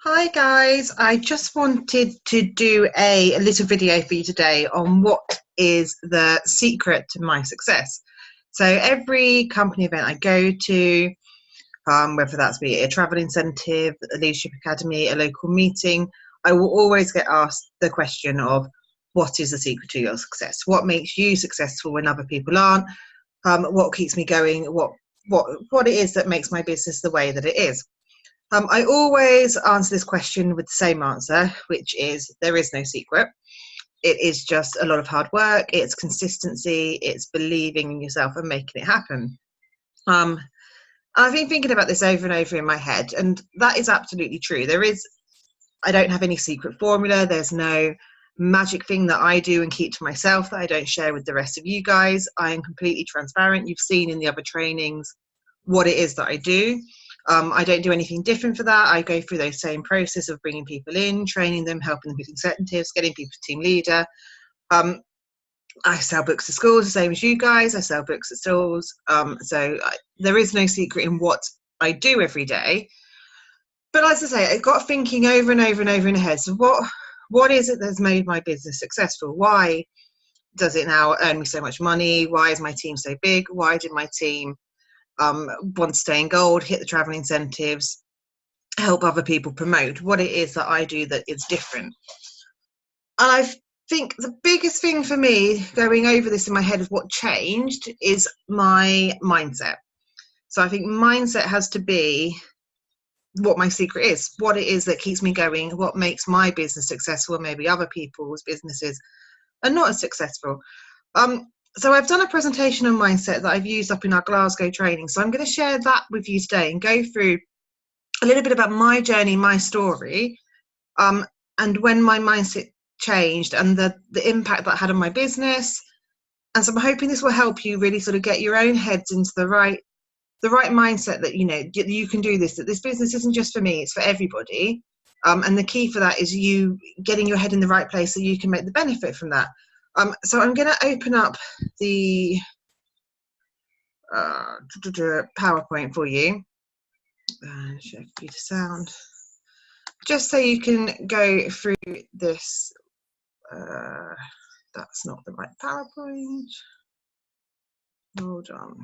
Hi guys, I just wanted to do a little video for you today on what is the secret to my success. So every company event I go to, whether that's be a travel incentive, a leadership academy, a local meeting, I will always get asked the question of what is the secret to your success? What makes you successful when other people aren't? What keeps me going? What it is that makes my business the way that it is? I always answer this question with the same answer, which is there is no secret. It is just a lot of hard work. It's consistency. It's believing in yourself and making it happen. I've been thinking about this over and over in my head, and that is absolutely true. I don't have any secret formula. There's no magic thing that I do and keep to myself that I don't share with the rest of you guys. I am completely transparent. You've seen in the other trainings what it is that I do. I don't do anything different for that. I go through those same process of bringing people in, training them, helping them with incentives, getting people to team leader. I sell books to schools, the same as you guys. I sell books at stores. There is no secret in what I do every day. But as I say, I got thinking over and over and over in my head. So what is it that's made my business successful? Why does it now earn me so much money? Why is my team so big? Why did my team want to stay in gold, hit the travel incentives, help other people promote? What it is that I do that is different. And I think the biggest thing for me going over this in my head of what changed is my mindset. So I think mindset has to be what my secret is, what it is that keeps me going, what makes my business successful, maybe other people's businesses are not as successful. So I've done a presentation on mindset that I've used up in our Glasgow training. So I'm going to share that with you today and go through a little bit about my journey, my story, and when my mindset changed and the impact that had on my business. And so I'm hoping this will help you really sort of get your own heads into the right mindset that, you can do this, that this business isn't just for me, it's for everybody. And the key for that is you getting your head in the right place so you can make the benefit from that. So I'm going to open up the PowerPoint for you. Share computer sound. Just so you can go through this. That's not the right PowerPoint. Hold on.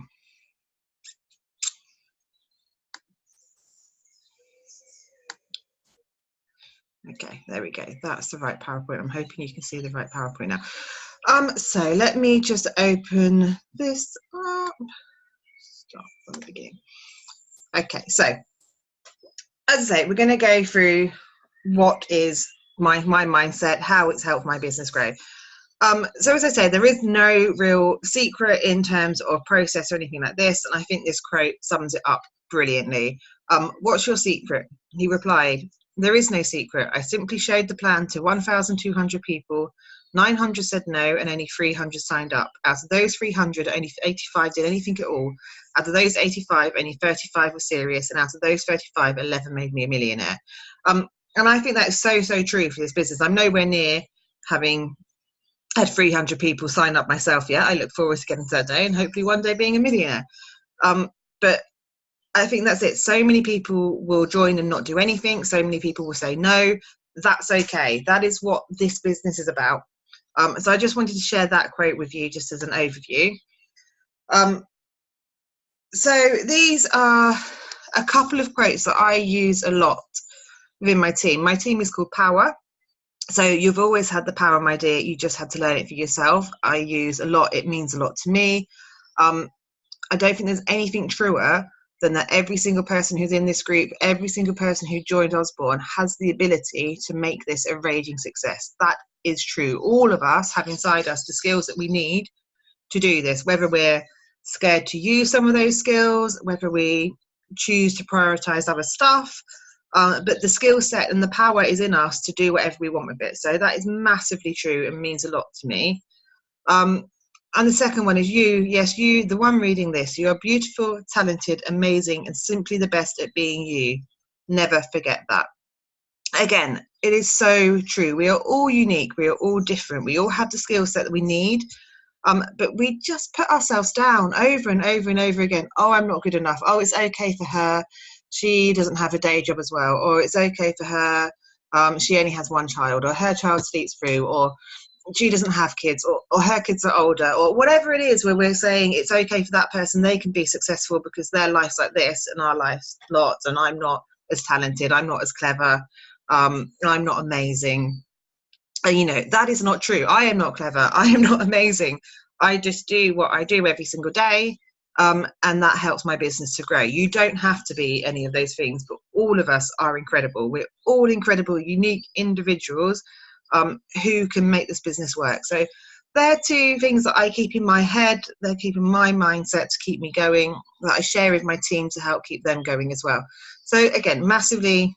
Okay, there we go. That's the right PowerPoint. I'm hoping you can see the right PowerPoint now. So let me just open this up. Start from the beginning. Okay, so as I say, we're going to go through what is my mindset, how it's helped my business grow. So as I say, there is no real secret in terms of process or anything like this, and I think this quote sums it up brilliantly. What's your secret? He replied, there is no secret. I simply showed the plan to 1,200 people. 900 said no, and only 300 signed up. Out of those 300, only 85 did anything at all. Out of those 85, only 35 were serious, and out of those 35, 11 made me a millionaire. And I think that is so, so true for this business. I'm nowhere near having had 300 people sign up myself yet. I look forward to getting to that day and hopefully one day being a millionaire. But I think that's it. So many people will join and not do anything. So many people will say no. That's okay. That is what this business is about. So I just wanted to share that quote with you just as an overview. So these are a couple of quotes that I use a lot within my team. My team is called Power. So you've always had the power of my idea. You just had to learn it for yourself. I use a lot. It means a lot to me. I don't think there's anything truer than that every single person who's in this group, every single person who joined Usborne has the ability to make this a raging success. That is true. All of us have inside us the skills that we need to do this, whether we're scared to use some of those skills, whether we choose to prioritize other stuff. But the skill set and the power is in us to do whatever we want with it. So that is massively true and means a lot to me. And the second one is you. Yes, you, the one reading this. You are beautiful, talented, amazing, and simply the best at being you. Never forget that. Again, it is so true. We are all unique. We are all different. We all have the skill set that we need. But we just put ourselves down over and over and over again. Oh, I'm not good enough. Oh, it's okay for her. she doesn't have a day job as well, or it's okay for her, she only has one child, or her child sleeps through, or she doesn't have kids, or her kids are older, or whatever it is, where we're saying it's okay for that person, they can be successful because their life's like this and our life's not, and I'm not as talented, I'm not as clever, I'm not amazing. And, you know, that is not true. I am not clever, I am not amazing. I just do what I do every single day, and that helps my business to grow. You don't have to be any of those things, but all of us are incredible. We're all incredible, unique individuals who can make this business work. So they're two things that I keep in my head. They're keeping my mindset to keep me going, that I share with my team to help keep them going as well. So again, massively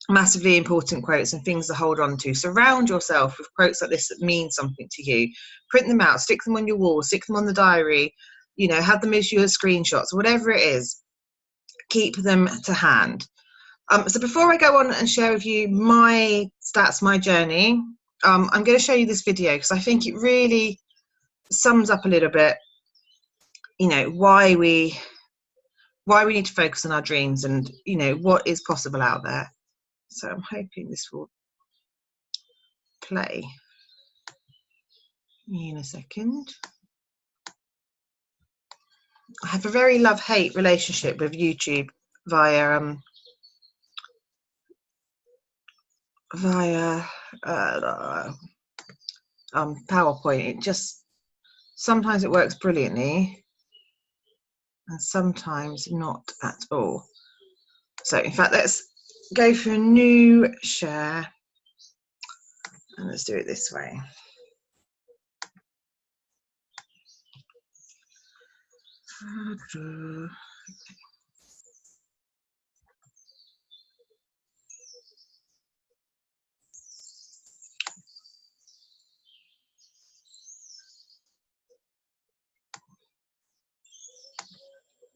important quotes and things to hold on to. Surround yourself with quotes like this that mean something to you. Print them out, stick them on your wall, stick them on the diary, you know, have them as your screenshots, whatever it is, keep them to hand. So before I go on and share with you my stats, my journey, I'm going to show you this video because I think it really sums up a little bit, you know, why we need to focus on our dreams and, you know, what is possible out there. So I'm hoping this will play in a second. I have a very love-hate relationship with YouTube via PowerPoint. It just, sometimes it works brilliantly and sometimes not at all. So in fact, let's go for a new share and let's do it this way.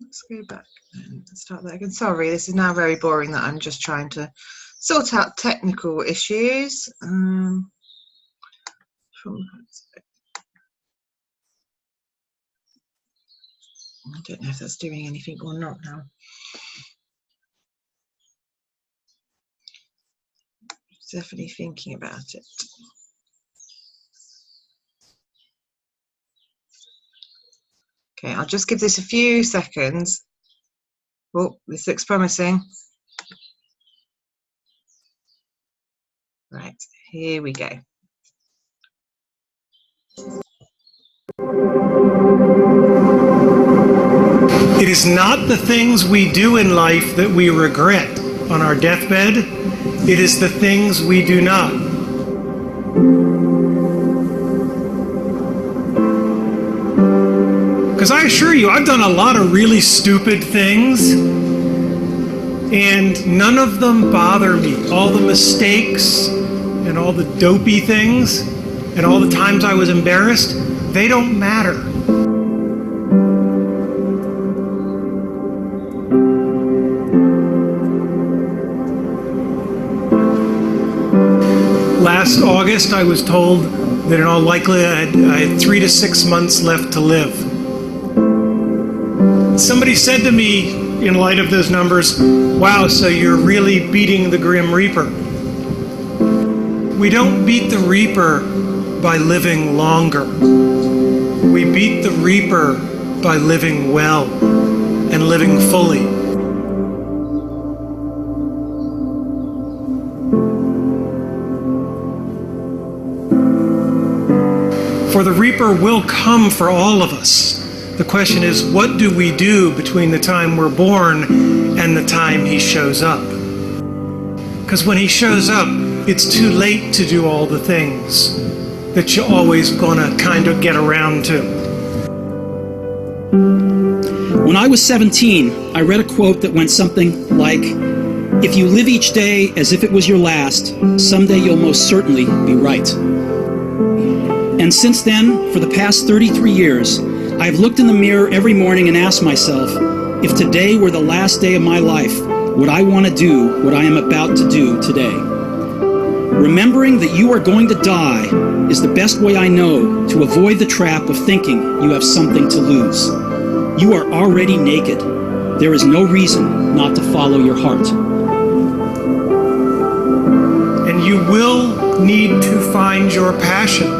Let's go back and start that again. Sorry, this is now very boring that I'm just trying to sort out technical issues. I don't know if that's doing anything or not now. Definitely thinking about it. Okay, I'll just give this a few seconds. Oh, this looks promising. Right, here we go. It is not the things we do in life that we regret on our deathbed. It is the things we do not. Because I assure you, I've done a lot of really stupid things, and none of them bother me. All the mistakes and all the dopey things and all the times I was embarrassed, they don't matter. Last August, I was told that in all likelihood I had 3 to 6 months left to live. Somebody said to me, in light of those numbers, wow, so you're really beating the Grim Reaper. We don't beat the Reaper by living longer. We beat the Reaper by living well and living fully. For the Reaper will come for all of us. The question is, what do we do between the time we're born and the time he shows up? Because when he shows up, it's too late to do all the things that you're always gonna kind of get around to. When I was 17, I read a quote that went something like, "If you live each day as if it was your last, someday you'll most certainly be right." And since then, for the past 33 years, I've looked in the mirror every morning and asked myself, if today were the last day of my life, would I want to do what I am about to do today? Remembering that you are going to die is the best way I know to avoid the trap of thinking you have something to lose. You are already naked. There is no reason not to follow your heart. And you will need to find your passion.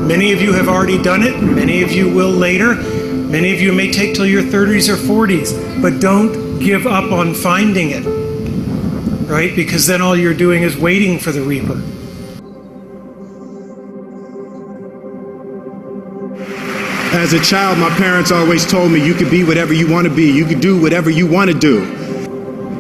Many of you have already done it. Many of you will later. Many of you may take till your 30s or 40s. But don't give up on finding it, right? Because then all you're doing is waiting for the reaper. As a child, my parents always told me you could be whatever you want to be. You could do whatever you want to do.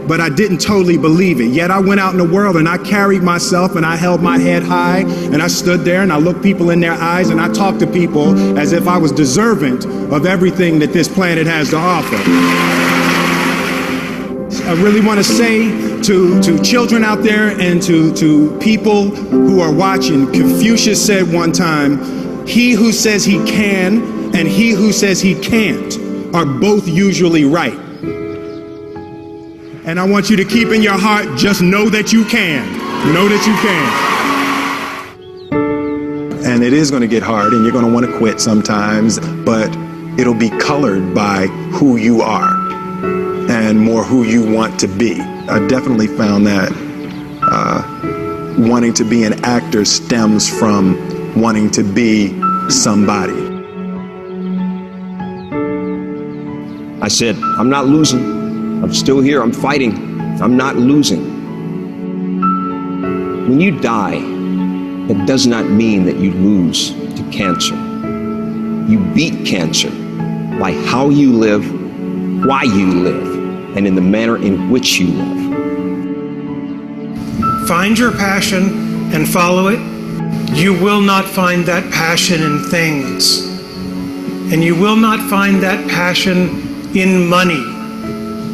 But I didn't totally believe it. Yet I went out in the world and I carried myself and I held my head high and I stood there and I looked people in their eyes and I talked to people as if I was deserving of everything that this planet has to offer. I really want to say to children out there and to people who are watching, Confucius said one time, he who says he can and he who says he can't are both usually right. And I want you to keep in your heart, just know that you can. Know that you can. And it is going to get hard and you're going to want to quit sometimes, but it'll be colored by who you are and more who you want to be. I definitely found that wanting to be an actor stems from wanting to be somebody. I said, I'm not losing. I'm still here. I'm fighting. I'm not losing. When you die, that does not mean that you lose to cancer. You beat cancer by how you live, why you live, and in the manner in which you live. Find your passion and follow it. You will not find that passion in things. And you will not find that passion in money.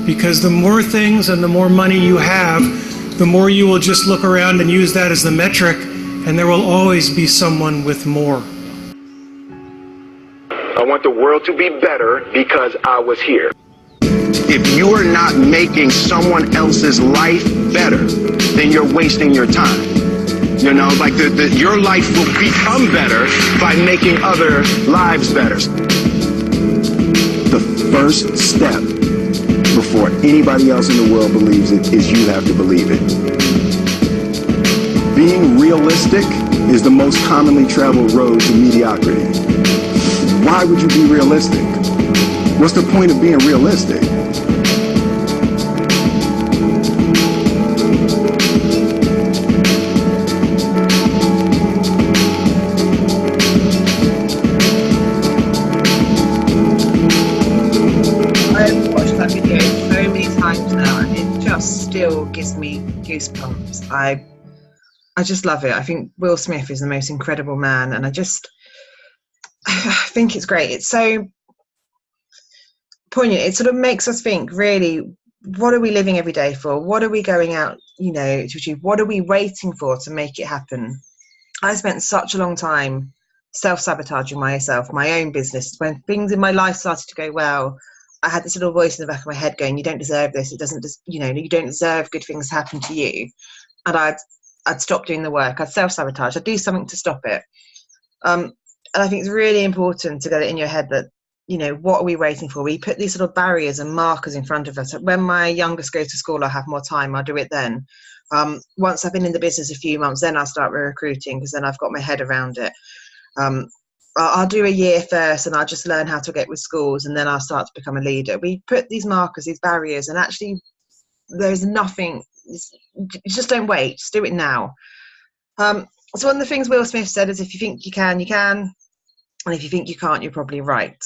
Because the more things and the more money you have, the more you will just look around and use that as the metric, and there will always be someone with more. I want the world to be better because I was here. If you are not making someone else's life better, then you're wasting your time. You know, like your life will become better by making other lives better. The first step before anybody else in the world believes it is you have to believe it. Being realistic is the most commonly traveled road to mediocrity. Why would you be realistic? What's the point of being realistic? Still gives me goosebumps. I just love it. I think Will Smith is the most incredible man, and I think it's great. It's so poignant. It sort of makes us think, really, what are we living every day for? What are we going out, to achieve? What are we waiting for to make it happen? I spent such a long time self-sabotaging myself, my own business. When things in my life started to go well, I had this little voice in the back of my head going, you don't deserve this. It doesn't, you don't deserve good things to happen to you. And I'd stop doing the work. I'd self-sabotage. I'd do something to stop it. And I think it's really important to get it in your head that, what are we waiting for? We put these little barriers and markers in front of us. When my youngest goes to school, I'll have more time. I'll do it then. Once I've been in the business a few months, then I'll start recruiting because then I've got my head around it. I'll do a year first and I'll just learn how to get with schools and then I'll start to become a leader. We put these markers, these barriers, and actually there's nothing, just don't wait, just do it now. So one of the things Will Smith said is if you think you can, you can. And if you think you can't, you're probably right.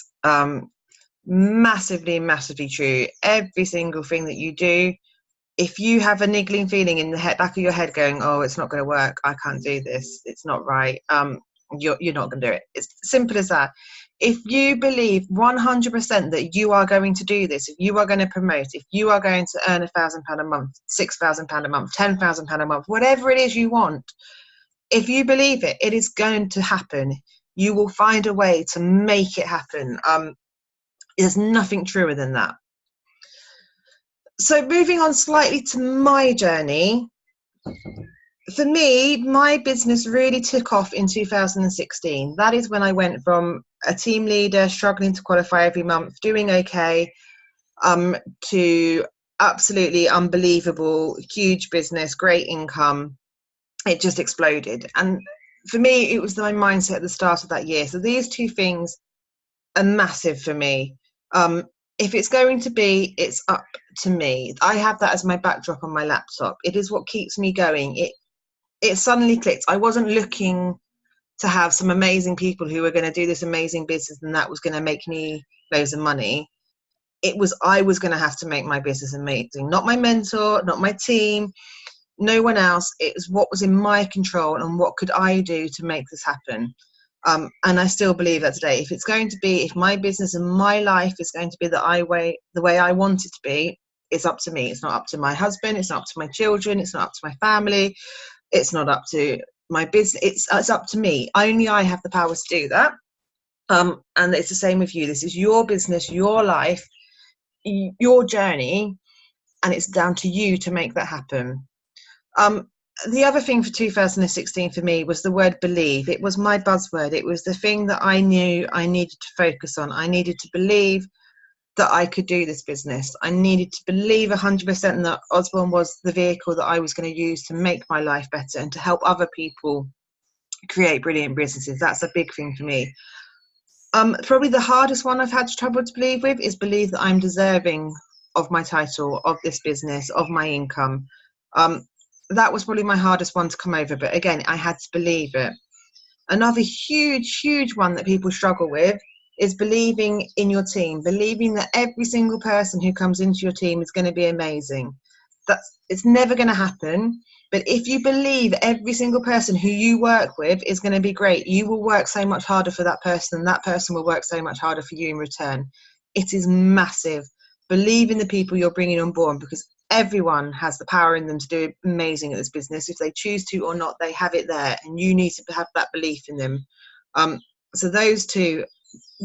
Massively, massively true. Every single thing that you do, if you have a niggling feeling in the back of your head going, oh, it's not going to work, I can't do this, it's not right, you're not going to do it. It's simple as that. If you believe 100% that you are going to do this, if you are going to promote, if you are going to earn £1,000 a month, £6,000 a month, £10,000 a month, whatever it is you want, if you believe it, it is going to happen. You will find a way to make it happen. There's nothing truer than that. So moving on slightly to my journey, for me, my business really took off in 2016. That is when I went from a team leader, struggling to qualify every month, doing okay, to absolutely unbelievable, huge business, great income. It just exploded. And for me, it was my mindset at the start of that year. So these two things are massive for me. If it's going to be, it's up to me. I have that as my backdrop on my laptop. It is what keeps me going. It suddenly clicked. I wasn't looking to have some amazing people who were going to do this amazing business and that was going to make me loads of money. It was, I was going to have to make my business amazing. Not my mentor, not my team, no one else. It was what was in my control and what could I do to make this happen. And I still believe that today. If it's going to be, if my business and my life is going to be the way I want it to be, it's up to me. It's not up to my husband. It's not up to my children. It's not up to my family. It's not up to my business. It's up to me. Only I have the power to do that. And it's the same with you. This is your business, your life, your journey, and it's down to you to make that happen. The other thing for 2016 for me was the word believe. It was my buzzword. It was the thing that I knew I needed to focus on. I needed to believe that I could do this business. I needed to believe 100% that Usborne was the vehicle that I was going to use to make my life better and to help other people create brilliant businesses. That's a big thing for me. Probably the hardest one I've had trouble to believe with is believe that I'm deserving of my title, of this business, of my income. That was probably my hardest one to come over, but again, I had to believe it. Another huge one that people struggle with is believing in your team, believing that every single person who comes into your team is going to be amazing. It's never going to happen. But if you believe every single person who you work with is going to be great, you will work so much harder for that person, and that person will work so much harder for you in return. It is massive. Believe in the people you're bringing on board, because everyone has the power in them to do amazing at this business. If they choose to or not, they have it there, and you need to have that belief in them. So those two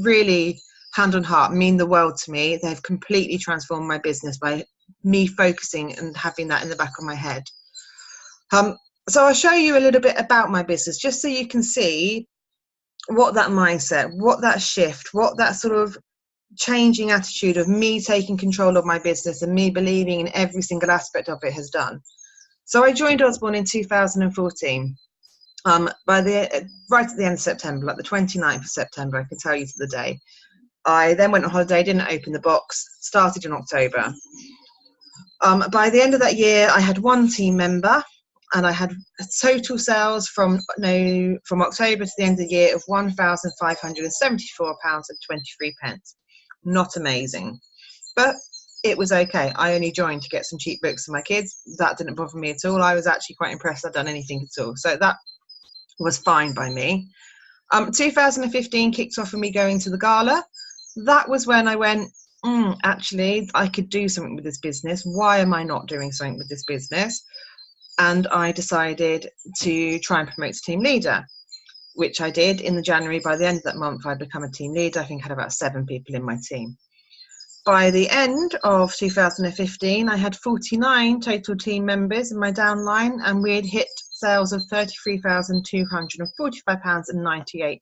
really, hand on heart, mean the world to me. They've completely transformed my business by me focusing and having that in the back of my head. So I'll show you a little bit about my business, just so you can see what that mindset, what that shift, what that sort of changing attitude of me taking control of my business and me believing in every single aspect of it has done. So I joined Usborne in 2014. Right at the end of September, like the 29th of September, I can tell you to the day. I then went on holiday, didn't open the box, started in October. By the end of that year, I had one team member, and I had total sales from October to the end of the year of £1,574.23. Not amazing, but it was okay. I only joined to get some cheap books for my kids. That didn't bother me at all. I was actually quite impressed I'd done anything at all. So that was fine by me. 2015 kicked off with me going to the gala. That was when I went, actually, I could do something with this business. Why am I not doing something with this business? And I decided to try and promote to team leader, which I did in the January. By the end of that month, I'd become a team leader. I think I had about 7 people in my team. By the end of 2015, I had 49 total team members in my downline, and we had hit sales of £33,245.98.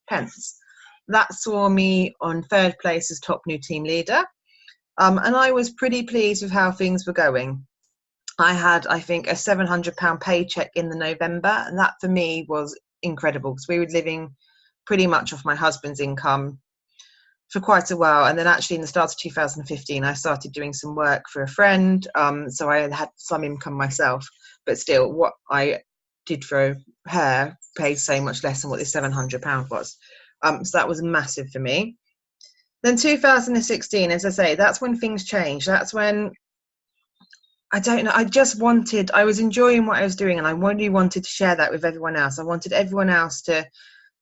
That saw me on 3rd place as top new team leader. And I was pretty pleased with how things were going. I had, I think, a £700 paycheck in the November, and that for me was incredible, because we were living pretty much off my husband's income for quite a while. And then actually in the start of 2015, I started doing some work for a friend. So I had some income myself, but still what I did for her paid so much less than what this £700 was. So that was massive for me. Then 2016, as I say, that's when things changed. That's when, I don't know, I was enjoying what I was doing, and I really wanted to share that with everyone else. I wanted everyone else to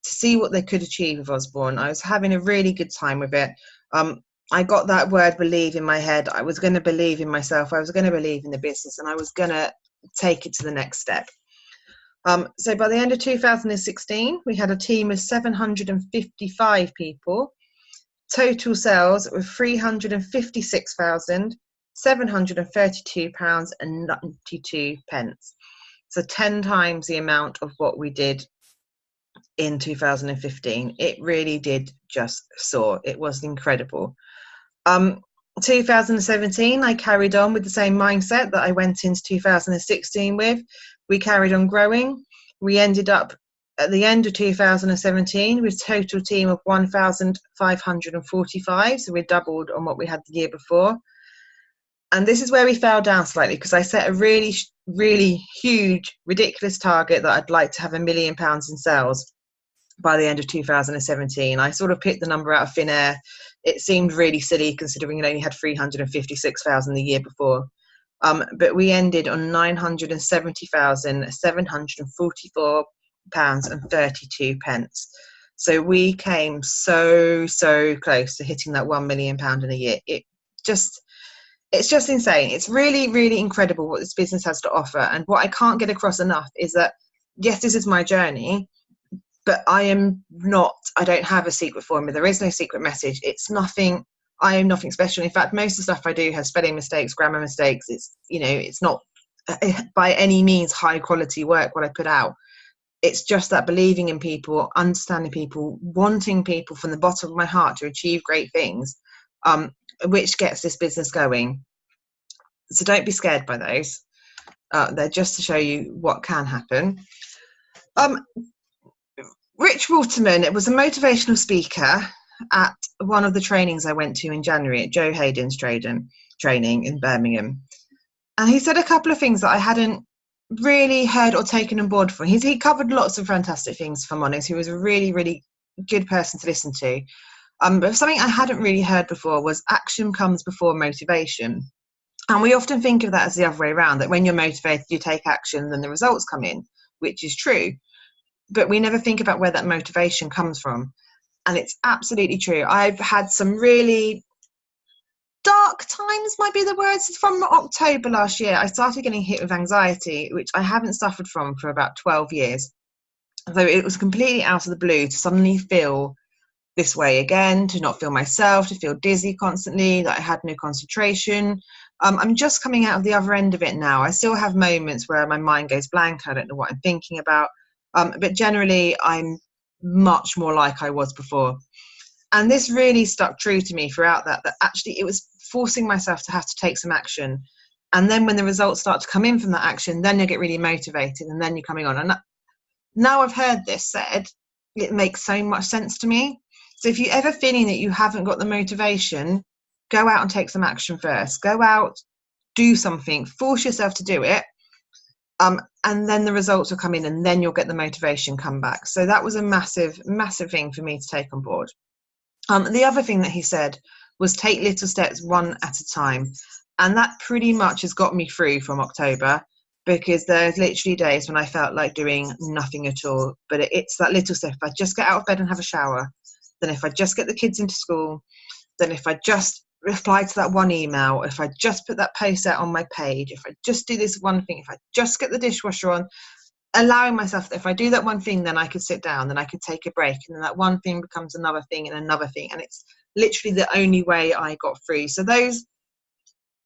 see what they could achieve with Usborne. I was having a really good time with it. I got that word believe in my head. I was going to believe in myself. I was going to believe in the business, and I was going to take it to the next step. So by the end of 2016, we had a team of 755 people. Total sales of £356,732.92. So 10 times the amount of what we did in 2015. It really did just soar. It was incredible. 2017, I carried on with the same mindset that I went into 2016 with. We carried on growing. We ended up at the end of 2017 with a total team of 1,545. So we doubled on what we had the year before. And this is where we fell down slightly, because I set a really, really huge, ridiculous target that I'd like to have £1 million in sales by the end of 2017. I sort of picked the number out of thin air. It seemed really silly considering it only had 356,000 the year before. But we ended on £970,744.32. So we came so close to hitting that £1 million in a year. It's just insane. It's really, really incredible what this business has to offer. And what I can't get across enough is that, yes, this is my journey, but I don't have a secret formula. There is no secret message. I am nothing special. In fact, most of the stuff I do has spelling mistakes, grammar mistakes. It's not by any means high quality work what I put out. It's just that believing in people, understanding people, wanting people from the bottom of my heart to achieve great things, which gets this business going. So don't be scared by those. They're just to show you what can happen. Rich Waterman was a motivational speaker at one of the trainings I went to in January at Joe Hayden's training in Birmingham. And he said a couple of things that I hadn't really heard or taken on board for. He covered lots of fantastic things, if I'm honest. He was a really, really good person to listen to. But something I hadn't really heard before was action comes before motivation. And we often think of that as the other way around, that when you're motivated, you take action, then the results come in, which is true. But we never think about where that motivation comes from. And it's absolutely true. I've had some really dark times, might be the words. From October last year, I started getting hit with anxiety, which I haven't suffered from for about 12 years. So it was completely out of the blue to suddenly feel this way again, to not feel myself, to feel dizzy constantly, that I had no concentration. I'm just coming out of the other end of it now. I still have moments where my mind goes blank. I don't know what I'm thinking about. But generally, I'm much more like I was before. And this really stuck true to me throughout that actually it was forcing myself to have to take some action. And then when the results start to come in from that action, then you get really motivated and then you're coming on. And now I've heard this said, it makes so much sense to me. So if you're ever feeling that you haven't got the motivation, go out and take some action first. Go out, do something, force yourself to do it. And then the results will come in and then you'll get the motivation come back. So that was a massive, massive thing for me to take on board. The other thing that he said was take little steps one at a time. And that pretty much has got me through from October, because there's literally days when I felt like doing nothing at all. But it's that little step. If I just get out of bed and have a shower, then if I just get the kids into school, then if I just reply to that one email, if I just put that post out on my page, if I just do this one thing, if I just get the dishwasher on, allowing myself that if I do that one thing, then I could sit down, then I could take a break, and then that one thing becomes another thing and another thing. And it's literally the only way I got through. So those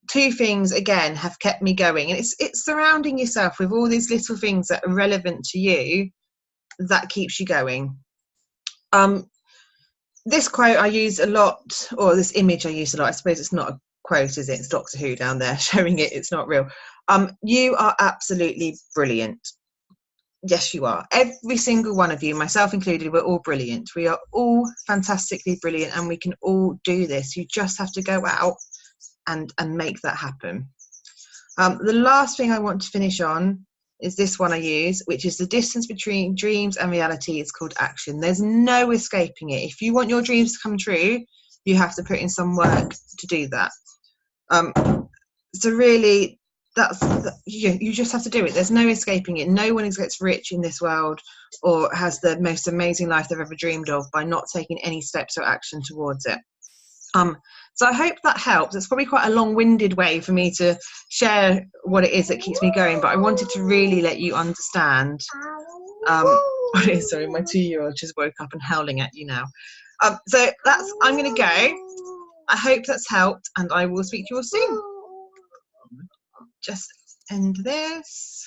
two things, again, have kept me going. And it's surrounding yourself with all these little things that are relevant to you that keeps you going. This quote I use a lot, or this image I use a lot. I suppose it's not a quote, is it? It's Doctor Who down there showing it. It's not real. You are absolutely brilliant. Yes, you are. Every single one of you, myself included, we're all brilliant. We are all fantastically brilliant, and we can all do this. You just have to go out and make that happen. The last thing I want to finish on is this one I use, which is the distance between dreams and reality is called action. There's no escaping it. If you want your dreams to come true, you have to put in some work to do that. So really, you just have to do it. There's no escaping it. No one gets rich in this world or has the most amazing life they've ever dreamed of by not taking any steps or action towards it. So I hope that helps. It's probably quite a long-winded way for me to share what it is that keeps me going, but I wanted to really let you understand. Sorry, my 2-year-old just woke up and howling at you now. So I'm going to go. I hope that's helped, and I will speak to you all soon. Just end this.